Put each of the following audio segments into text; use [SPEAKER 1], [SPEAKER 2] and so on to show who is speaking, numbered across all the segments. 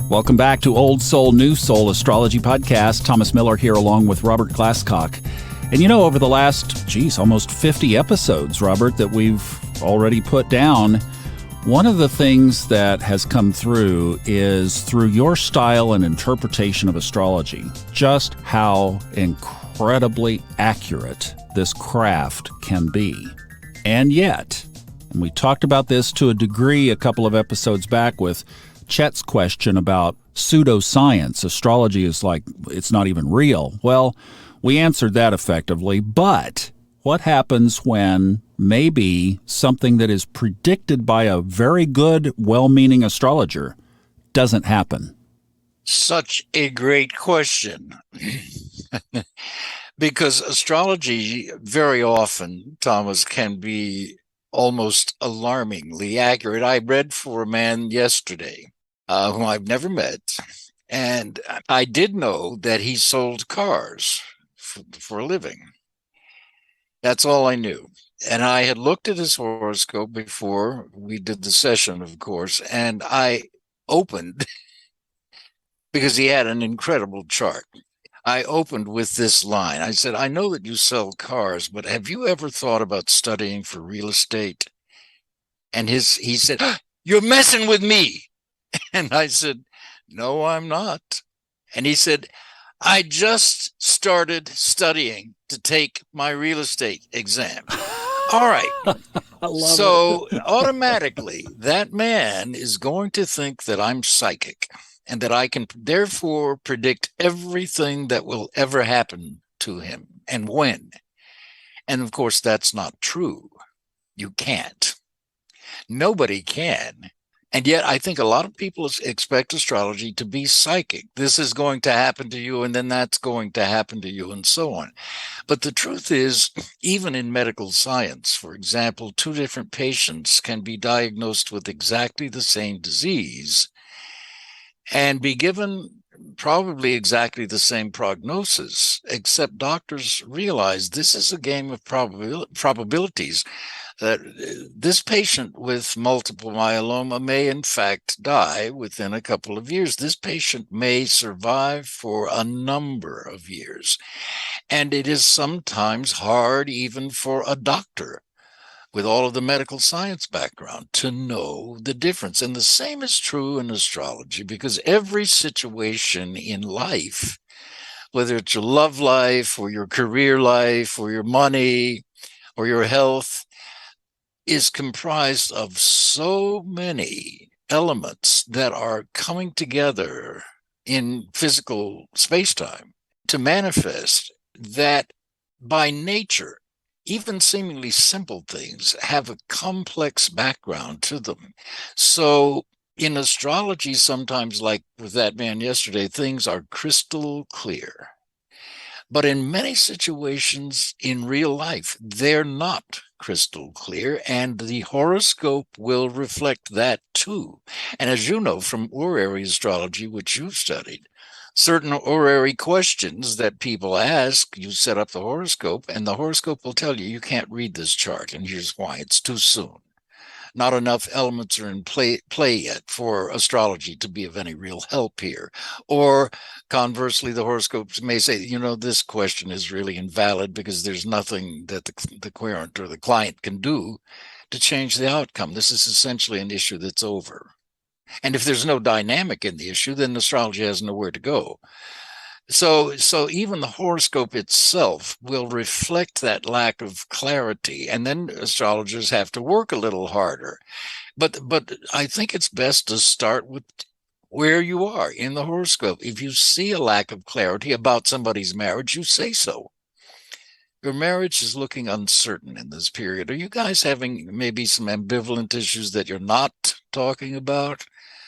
[SPEAKER 1] Welcome back to Old Soul, New Soul Astrology Podcast. Thomas Miller here along with Robert Glasscock. And you know, over the last, almost 50 episodes, Robert, that we've already put down, one of the things that has come through is through your style and interpretation of astrology, just how incredibly accurate this craft can be. And yet, and we talked about this to a degree a couple of episodes back with Chet's question about pseudoscience. Astrology is like, it's not even real. Well, we answered that effectively, but what happens when maybe something that is predicted by a very good, well-meaning astrologer doesn't happen?
[SPEAKER 2] Such a great question. Because astrology very often, Thomas, can be almost alarmingly accurate. I read for a man yesterday whom I've never met, and I did know that he sold cars for a living. That's all I knew. And I had looked at his horoscope before we did the session, of course, and I opened, because he had an incredible chart. I opened with this line. I said, I know that you sell cars, but have you ever thought about studying for real estate? And he said, you're messing with me. And I said, no, I'm not. And he said, I just started studying to take my real estate exam. All right. So automatically, that man is going to think that I'm psychic and that I can therefore predict everything that will ever happen to him and when. And of course, that's not true. You can't. Nobody can. And yet I think a lot of people expect astrology to be psychic. This is going to happen to you, and then that's going to happen to you, and so on. But the truth is, even in medical science, for example, two different patients can be diagnosed with exactly the same disease and be given probably exactly the same prognosis, except doctors realize this is a game of probabilities. That this patient with multiple myeloma may in fact die within a couple of years. This patient may survive for a number of years. And it is sometimes hard even for a doctor with all of the medical science background to know the difference. And the same is true in astrology, because every situation in life, whether it's your love life or your career life or your money or your health, is comprised of so many elements that are coming together in physical space-time to manifest that by nature, even seemingly simple things have a complex background to them. So in astrology, sometimes, like with that man yesterday, things are crystal clear. But in many situations in real life, they're not crystal clear, and the horoscope will reflect that too. And as you know from horary astrology, which you've studied, certain horary questions that people ask, you set up the horoscope, and the horoscope will tell you, you can't read this chart, and here's why: it's too soon. Not enough elements are in play yet for astrology to be of any real help here. Or conversely, the horoscopes may say, this question is really invalid because there's nothing that the querent or the client can do to change the outcome. This is essentially an issue that's over. And if there's no dynamic in the issue, then astrology has nowhere to go. So even the horoscope itself will reflect that lack of clarity, and then astrologers have to work a little harder. But I think it's best to start with where you are in the horoscope. If you see a lack of clarity about somebody's marriage, you say so. Your marriage is looking uncertain in this period. Are you guys having maybe some ambivalent issues that you're not talking about,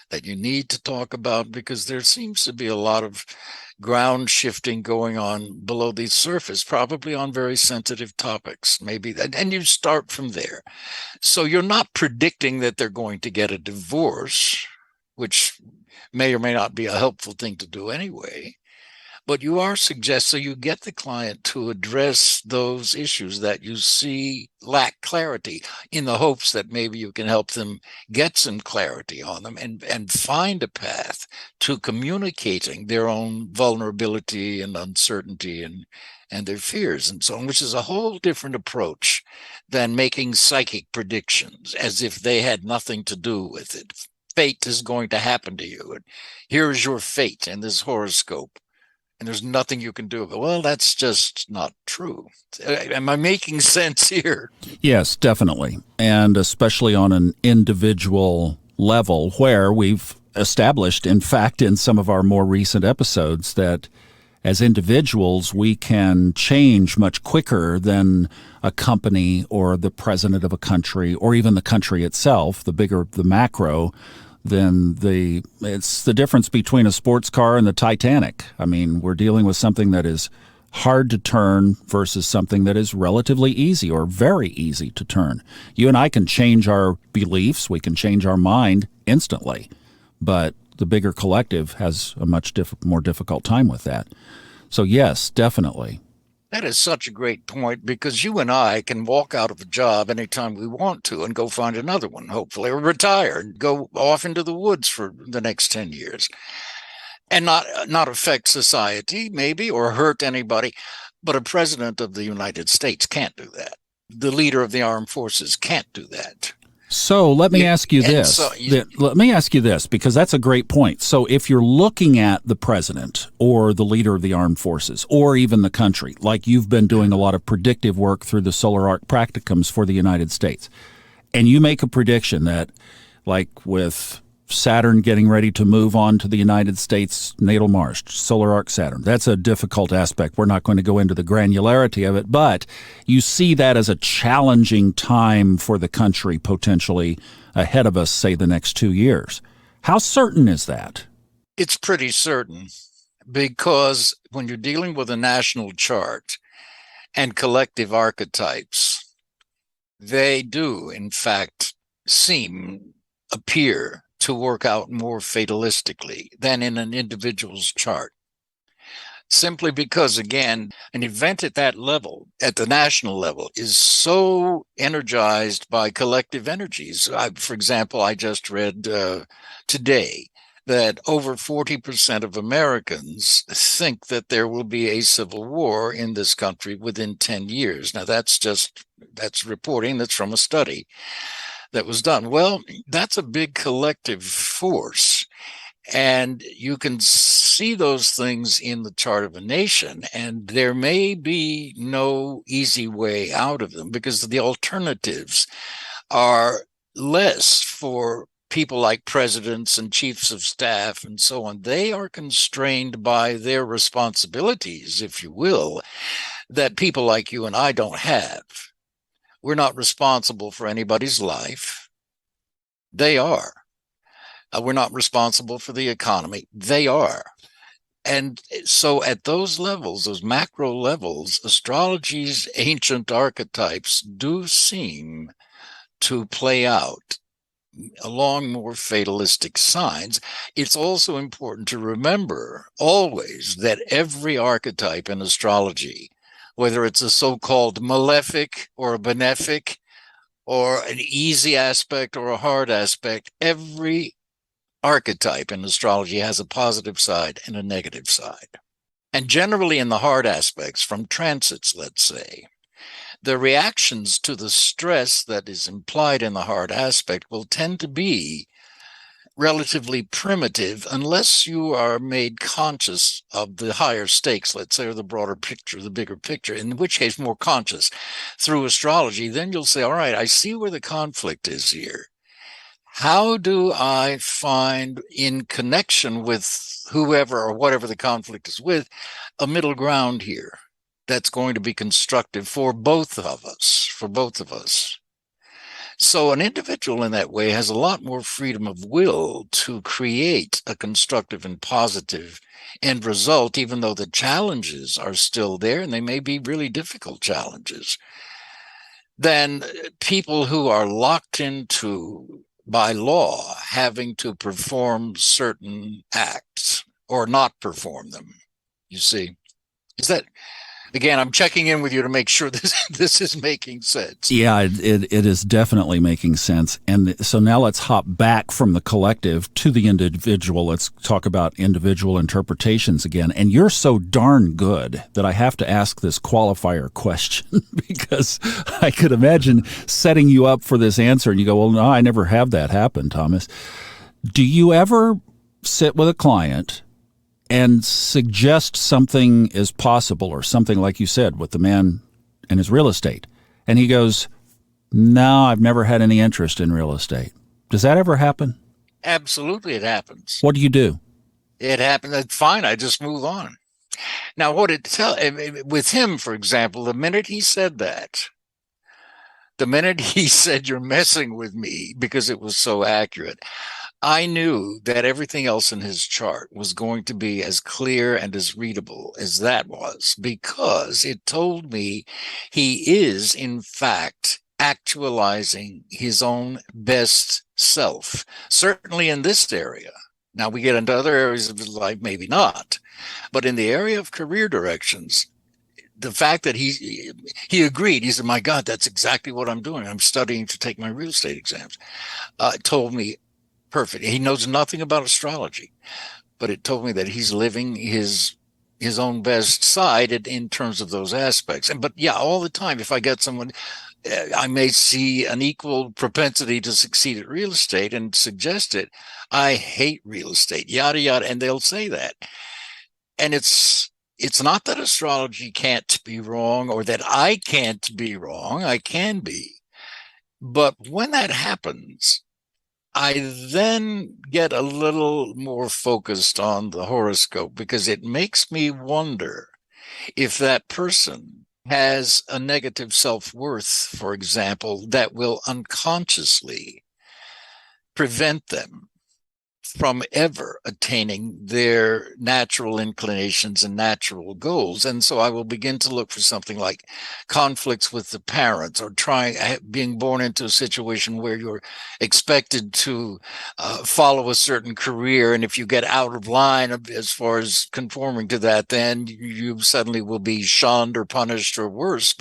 [SPEAKER 2] that you need to talk about? Because there seems to be a lot of ground shifting going on below the surface, probably on very sensitive topics, maybe, and you start from there. So you're not predicting that they're going to get a divorce, which may or may not be a helpful thing to do anyway. But you are so you get the client to address those issues that you see lack clarity, in the hopes that maybe you can help them get some clarity on them and find a path to communicating their own vulnerability and uncertainty and their fears and so on, which is a whole different approach than making psychic predictions as if they had nothing to do with it. Fate is going to happen to you, and here is your fate in this horoscope, and there's nothing you can do about it. Well, that's just not true. Am I making sense here?
[SPEAKER 1] Yes, definitely. And especially on an individual level, where we've established, in fact, in some of our more recent episodes, that as individuals, we can change much quicker than a company or the president of a country or even the country itself, the bigger the macro. It's the difference between a sports car and the Titanic. I mean, we're dealing with something that is hard to turn versus something that is relatively easy or very easy to turn. You and I can change our beliefs, we can change our mind instantly, but the bigger collective has a much more difficult time with that. So yes, definitely.
[SPEAKER 2] That is such a great point, because you and I can walk out of a job anytime we want to and go find another one, hopefully, or retire and go off into the woods for the next 10 years and not affect society, maybe, or hurt anybody. But a president of the United States can't do that. The leader of the armed forces can't do that.
[SPEAKER 1] So let me ask you this. Let me ask you this, because that's a great point. So if you're looking at the president or the leader of the armed forces or even the country, like you've been doing a lot of predictive work through the Solar Arc practicums for the United States, and you make a prediction that, like with Saturn getting ready to move on to the United States natal Mars, Solar Arc Saturn. That's a difficult aspect. We're not going to go into the granularity of it, but you see that as a challenging time for the country potentially ahead of us, say, the next 2 years. How certain is that?
[SPEAKER 2] It's pretty certain, because when you're dealing with a national chart and collective archetypes, they do, in fact, appear to work out more fatalistically than in an individual's chart. Simply because, again, an event at that level, at the national level, is so energized by collective energies. For example, I just read today that over 40% of Americans think that there will be a civil war in this country within 10 years. Now, that's reporting that's from a study that was done. Well, that's a big collective force. And you can see those things in the chart of a nation, and there may be no easy way out of them, because the alternatives are less for people like presidents and chiefs of staff and so on. They are constrained by their responsibilities, if you will, that people like you and I don't have. We're not responsible for anybody's life. They are. We're not responsible for the economy. They are. And so at those levels, those macro levels, astrology's ancient archetypes do seem to play out along more fatalistic signs. It's also important to remember always that every archetype in astrology, whether it's a so-called malefic or a benefic or an easy aspect or a hard aspect, every archetype in astrology has a positive side and a negative side. And generally in the hard aspects, from transits, let's say, the reactions to the stress that is implied in the hard aspect will tend to be relatively primitive unless you are made conscious of the higher stakes, let's say, or the broader picture, the bigger picture, in which case more conscious through astrology. Then you'll say, all right, I see where the conflict is here. How do I find, in connection with whoever or whatever the conflict is with, a middle ground here that's going to be constructive for both of us? So an individual in that way has a lot more freedom of will to create a constructive and positive end result, even though the challenges are still there, and they may be really difficult challenges, than people who are locked into, by law, having to perform certain acts or not perform them. You see, is that, again, I'm checking in with you to make sure this is making sense.
[SPEAKER 1] Yeah, it is definitely making sense. And so now let's hop back from the collective to the individual. Let's talk about individual interpretations again. And you're so darn good that I have to ask this qualifier question because I could imagine setting you up for this answer and you go, well, no, I never have that happen, Thomas. Do you ever sit with a client and suggest something is possible, or something like you said with the man and his real estate, and he goes, no, I've never had any interest in real estate? Does that ever happen?
[SPEAKER 2] Absolutely, it happens.
[SPEAKER 1] What do you do?
[SPEAKER 2] It happens. Fine, I just move on. Now, what it tell with him, for example, the minute he said that, the minute he said you're messing with me because it was so accurate, I knew that everything else in his chart was going to be as clear and as readable as that was, because it told me he is, in fact, actualizing his own best self, certainly in this area. Now, we get into other areas of his life, maybe not, but in the area of career directions, the fact that he agreed, he said, my God, that's exactly what I'm doing. I'm studying to take my real estate exams. Told me, perfect. He knows nothing about astrology, but it told me that he's living his own best side in terms of those aspects. But yeah, all the time, if I get someone, I may see an equal propensity to succeed at real estate and suggest it. I hate real estate, yada, yada. And they'll say that. And it's not that astrology can't be wrong or that I can't be wrong. I can be. But when that happens, I then get a little more focused on the horoscope, because it makes me wonder if that person has a negative self-worth, for example, that will unconsciously prevent them from ever attaining their natural inclinations and natural goals. And so I will begin to look for something like conflicts with the parents, or being born into a situation where you're expected to follow a certain career. And if you get out of line as far as conforming to that, then you suddenly will be shunned or punished or worse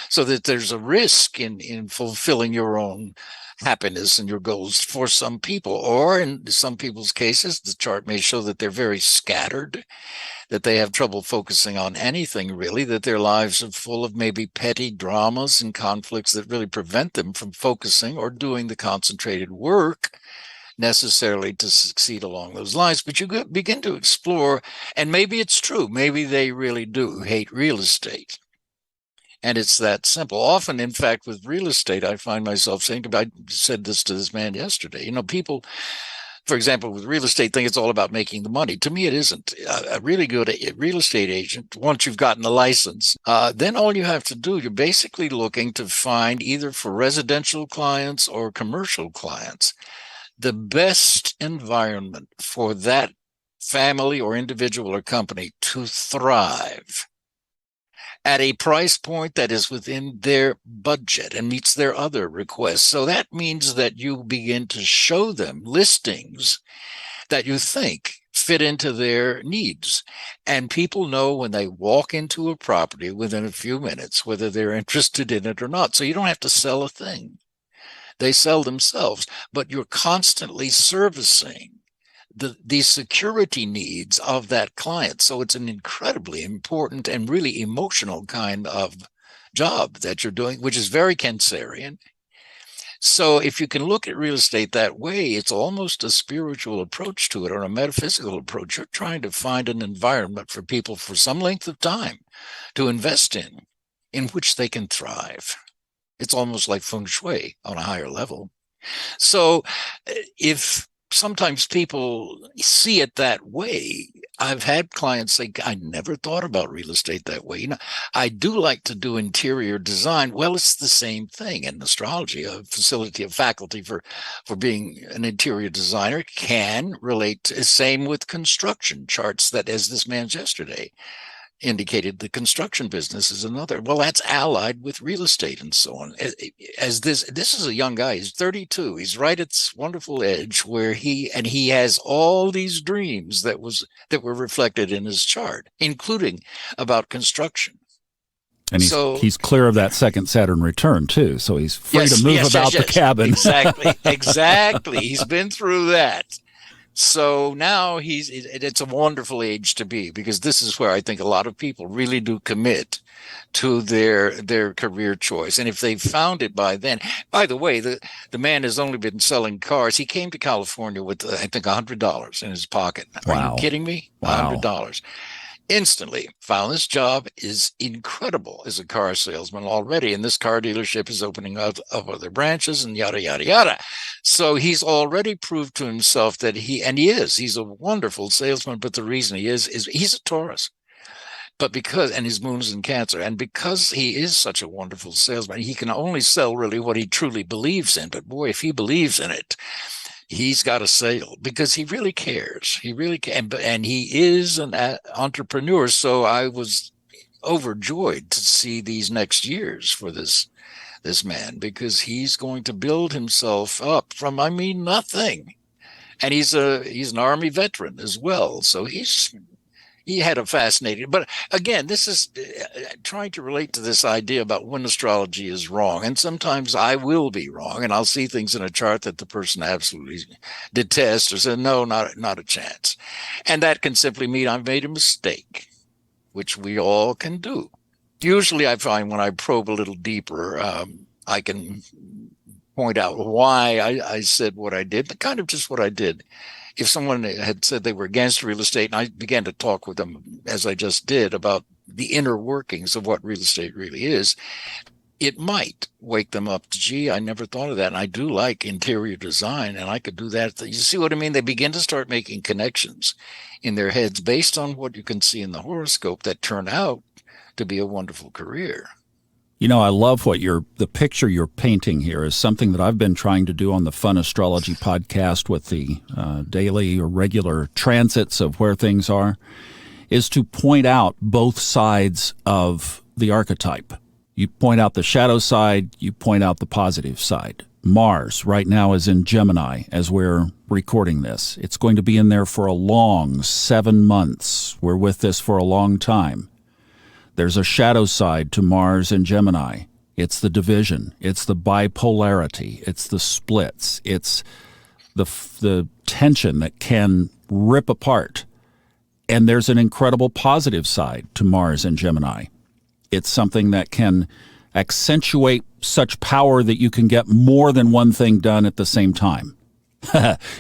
[SPEAKER 2] so that there's a risk in fulfilling your own happiness and your goals for some people. Or in some people's cases, the chart may show that they're very scattered, that they have trouble focusing on anything really, that their lives are full of maybe petty dramas and conflicts that really prevent them from focusing or doing the concentrated work necessarily to succeed along those lines. But you begin to explore, and maybe it's true, maybe they really do hate real estate. And it's that simple. Often, in fact, with real estate, I find myself saying, I said this to this man yesterday, people, for example, with real estate, think it's all about making the money. To me, it isn't. A really good real estate agent, once you've gotten the license, then all you have to do, you're basically looking to find, either for residential clients or commercial clients, the best environment for that family or individual or company to thrive at a price point that is within their budget and meets their other requests. So that means that you begin to show them listings that you think fit into their needs. And people know when they walk into a property within a few minutes whether they're interested in it or not. So you don't have to sell a thing. They sell themselves, but you're constantly servicing the security needs of that client. So it's an incredibly important and really emotional kind of job that you're doing, which is very Cancerian. So if you can look at real estate that way, it's almost a spiritual approach to it, or a metaphysical approach. You're trying to find an environment for people for some length of time to invest in which they can thrive. It's almost like feng shui on a higher level. So if sometimes people see it that way, I've had clients say, I never thought about real estate that way. I do like to do interior design. Well, it's the same thing in astrology. A faculty for being an interior designer can relate to, same with construction charts, that as this man's yesterday. indicated the construction business is another. Well, that's allied with real estate and so on. As this is a young guy. He's 32. He's right at this wonderful edge where he has all these dreams that were reflected in his chart, including about construction.
[SPEAKER 1] And he's clear of that second Saturn return too, so he's free to move about the cabin.
[SPEAKER 2] Exactly. He's been through that. So now it's a wonderful age to be, because this is where I think a lot of people really do commit to their career choice. And if they've found it by then, by the way, the man has only been selling cars. He came to California with, I think, $100 in his pocket.
[SPEAKER 1] Wow.
[SPEAKER 2] Are you kidding me?
[SPEAKER 1] Wow.
[SPEAKER 2] $100. Instantly found this job is incredible as a car salesman already. And this car dealership is opening up other branches and yada, yada, yada. So he's already proved to himself that he's a wonderful salesman. But the reason he is he's a Taurus. But and his moon is in Cancer. And because he is such a wonderful salesman, he can only sell really what he truly believes in. But boy, if he believes in it, he's got a sale, because he really cares. He really can, and he is an entrepreneur. So I was overjoyed to see these next years for this man, because he's going to build himself up from, nothing. And he's an Army veteran as well. So he had a fascinating, but again, this is trying to relate to this idea about when astrology is wrong. And sometimes I will be wrong, and I'll see things in a chart that the person absolutely detests or says, no, not a chance. And that can simply mean I've made a mistake, which we all can do. Usually I find when I probe a little deeper, I can point out why I said what I did, but kind of just what I did. If someone had said they were against real estate, and I began to talk with them, as I just did, about the inner workings of what real estate really is, it might wake them up. Gee, I never thought of that. And I do like interior design, and I could do that. You see what I mean? They begin to start making connections in their heads based on what you can see in the horoscope that turn out to be a wonderful career.
[SPEAKER 1] You know, I love the picture you're painting here is something that I've been trying to do on the Fun Astrology podcast with the daily or regular transits of where things are, is to point out both sides of the archetype. You point out the shadow side, you point out the positive side. Mars right now is in Gemini as we're recording this. It's going to be in there for a long 7 months. We're with this for a long time. There's a shadow side to Mars and Gemini. It's the division. It's the bipolarity. It's the splits. It's the tension that can rip apart. And there's an incredible positive side to Mars and Gemini. It's something that can accentuate such power that you can get more than one thing done at the same time.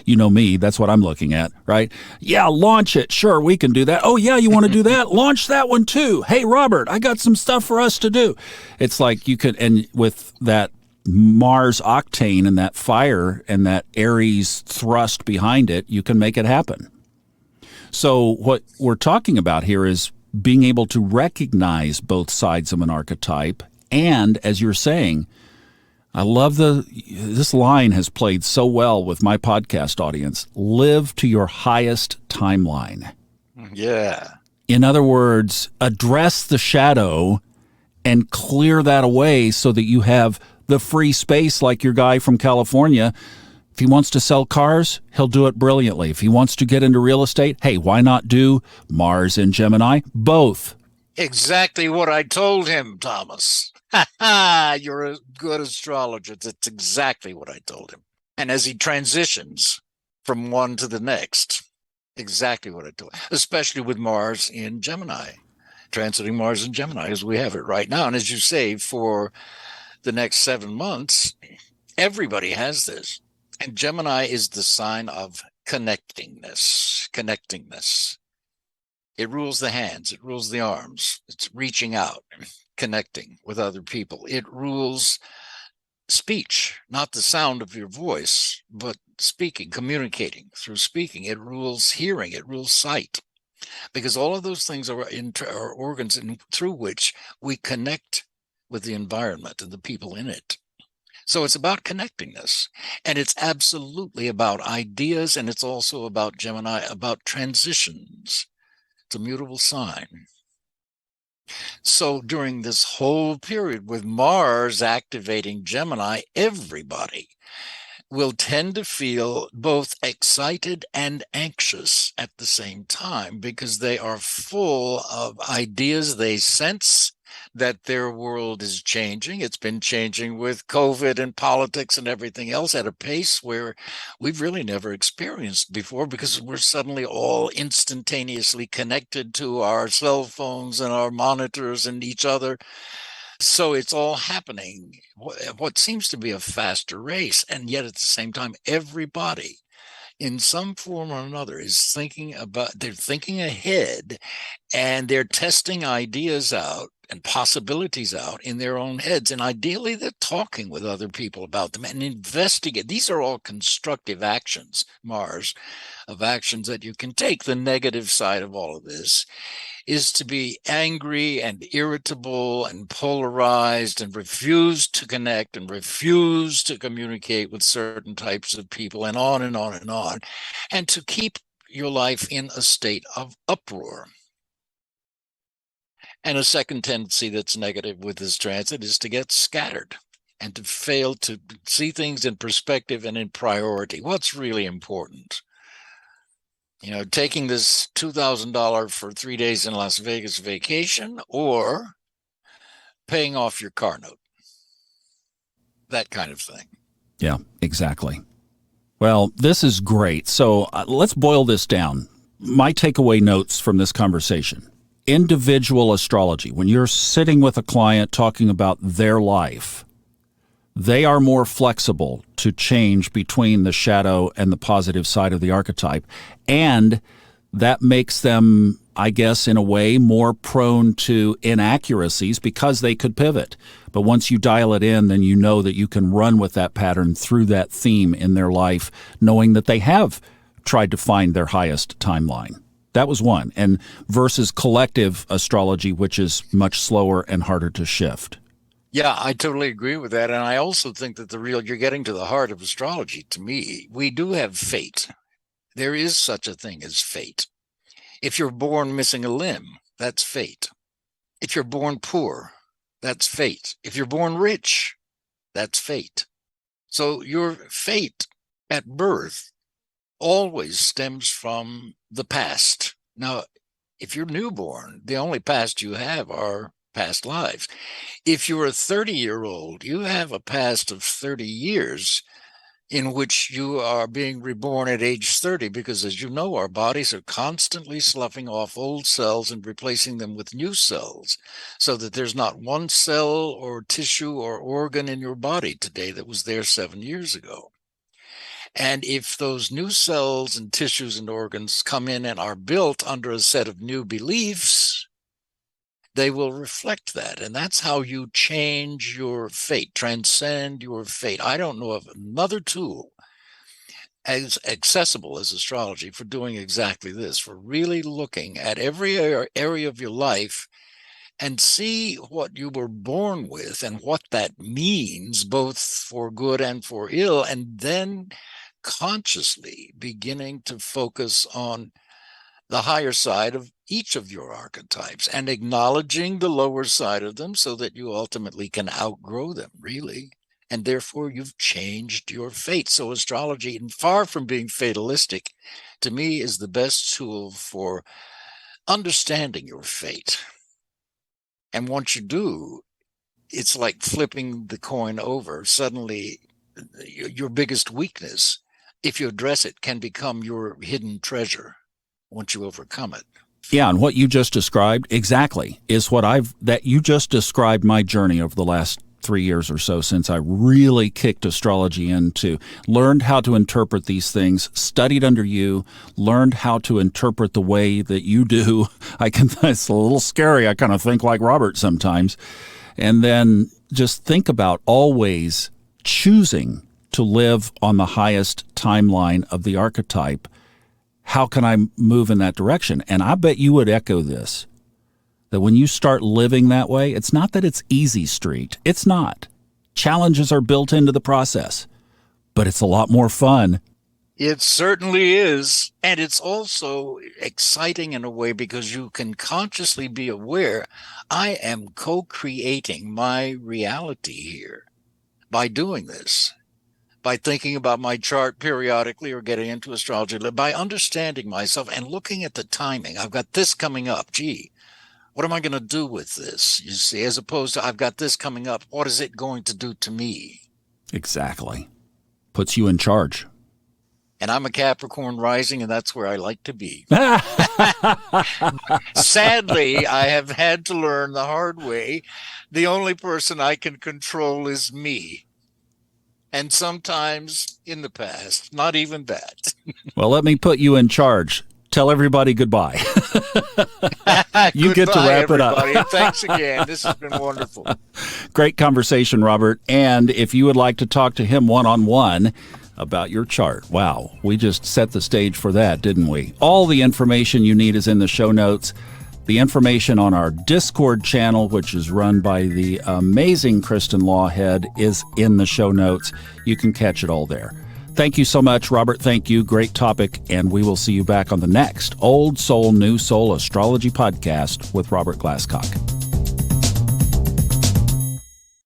[SPEAKER 1] You know me, that's what I'm looking at, right? Yeah, launch it. Sure, we can do that. Oh, yeah, you want to do that? Launch that one too. Hey, Robert, I got some stuff for us to do. It's like you could, and with that Mars octane and that fire and that Aries thrust behind it, you can make it happen. So what we're talking about here is being able to recognize both sides of an archetype. And as you're saying, I love this line has played so well with my podcast audience. Live to your highest timeline.
[SPEAKER 2] Yeah.
[SPEAKER 1] In other words, address the shadow and clear that away so that you have the free space, like your guy from California. If he wants to sell cars, he'll do it brilliantly. If he wants to get into real estate, hey, why not do Mars and Gemini? Both.
[SPEAKER 2] Exactly what I told him, Thomas. You're a good astrologer. That's exactly what I told him. And as he transitions from one to the next, exactly what I told him, especially with Mars in Gemini, transiting Mars in Gemini as we have it right now. And as you say, for the next 7 months, everybody has this. And Gemini is the sign of connectingness. It rules the hands. It rules the arms. It's reaching out, connecting with other people. It rules speech, not the sound of your voice, but speaking, communicating through speaking. It rules hearing. It rules sight, because all of those things are organs through which we connect with the environment and the people in it. So it's about connectingness, and it's absolutely about ideas, and it's also about Gemini, about transitions. It's a mutable sign. So during this whole period with Mars activating Gemini, everybody will tend to feel both excited and anxious at the same time because they are full of ideas. They sense that their world is changing. It's been changing with COVID and politics and everything else at a pace where we've really never experienced before, because we're suddenly all instantaneously connected to our cell phones and our monitors and each other. So it's all happening, what seems to be a faster race. And yet at the same time, everybody in some form or another is they're thinking ahead, and they're testing ideas out and possibilities out in their own heads. And ideally, they're talking with other people about them and investigate. These are all constructive actions, Mars, of actions that you can take. The negative side of all of this is to be angry and irritable and polarized and refuse to connect and refuse to communicate with certain types of people, and on and on and on, and to keep your life in a state of uproar. And a second tendency that's negative with this transit is to get scattered and to fail to see things in perspective and in priority. What's really important? Taking this $2,000 for 3 days in Las Vegas vacation, or paying off your car note. That kind of thing.
[SPEAKER 1] Yeah, exactly. Well, this is great. So let's boil this down. My takeaway notes from this conversation. Individual astrology. When you're sitting with a client talking about their life, they are more flexible to change between the shadow and the positive side of the archetype. And that makes them, I guess, in a way, more prone to inaccuracies because they could pivot. But once you dial it in, then you know that you can run with that pattern through that theme in their life, knowing that they have tried to find their highest timeline. That was one. And versus collective astrology, which is much slower and harder to shift.
[SPEAKER 2] Yeah, I totally agree with that. And I also think that you're getting to the heart of astrology. To me, we do have fate. There is such a thing as fate. If you're born missing a limb, that's fate. If you're born poor, that's fate. If you're born rich, that's fate. So your fate at birth always stems from the past. Now, if you're newborn, the only past you have are past lives. If you're a 30-year-old, you have a past of 30 years in which you are being reborn at age 30, because, as you know, our bodies are constantly sloughing off old cells and replacing them with new cells, so that there's not one cell or tissue or organ in your body today that was there 7 years ago. And if those new cells and tissues and organs come in and are built under a set of new beliefs, they will reflect that. And that's how you change your fate, transcend your fate. I don't know of another tool as accessible as astrology for doing exactly this, for really looking at every area of your life and see what you were born with and what that means, both for good and for ill, and then consciously beginning to focus on the higher side of each of your archetypes and acknowledging the lower side of them so that you ultimately can outgrow them, really. And therefore, you've changed your fate. So astrology, and far from being fatalistic, to me is the best tool for understanding your fate. And once you do, it's like flipping the coin over. Suddenly, your biggest weakness, if you address it, can become your hidden treasure once you overcome it.
[SPEAKER 1] Yeah, and what you just described exactly is that you just described my journey over the last 3 years or so since I really kicked astrology into, learned how to interpret these things, studied under you, learned how to interpret the way that you do. It's a little scary. I kind of think like Robert sometimes. And then just think about always choosing to live on the highest timeline of the archetype. How can I move in that direction? And I bet you would echo this, that when you start living that way, it's not that it's easy street. It's not. Challenges are built into the process, but it's a lot more fun.
[SPEAKER 2] It certainly is. And it's also exciting in a way because you can consciously be aware I am co-creating my reality here by doing this, by thinking about my chart periodically or getting into astrology, by understanding myself and looking at the timing. I've got this coming up. Gee, what am I going to do with this? You see, as opposed to I've got this coming up. What is it going to do to me?
[SPEAKER 1] Exactly. Puts you in charge.
[SPEAKER 2] And I'm a Capricorn rising, and that's where I like to be. Sadly, I have had to learn the hard way. The only person I can control is me. And sometimes in the past, not even that.
[SPEAKER 1] Well, let me put you in charge. Tell everybody goodbye. You get to wrap it up.
[SPEAKER 2] Thanks again. This has been wonderful.
[SPEAKER 1] Great conversation, Robert. And if you would like to talk to him one-on-one about your chart, wow, we just set the stage for that, didn't we? All the information you need is in the show notes. The information on our Discord channel, which is run by the amazing Kristen Lawhead, is in the show notes. You can catch it all there. Thank you so much, Robert. Thank you. Great topic. And we will see you back on the next Old Soul, New Soul Astrology podcast with Robert Glasscock.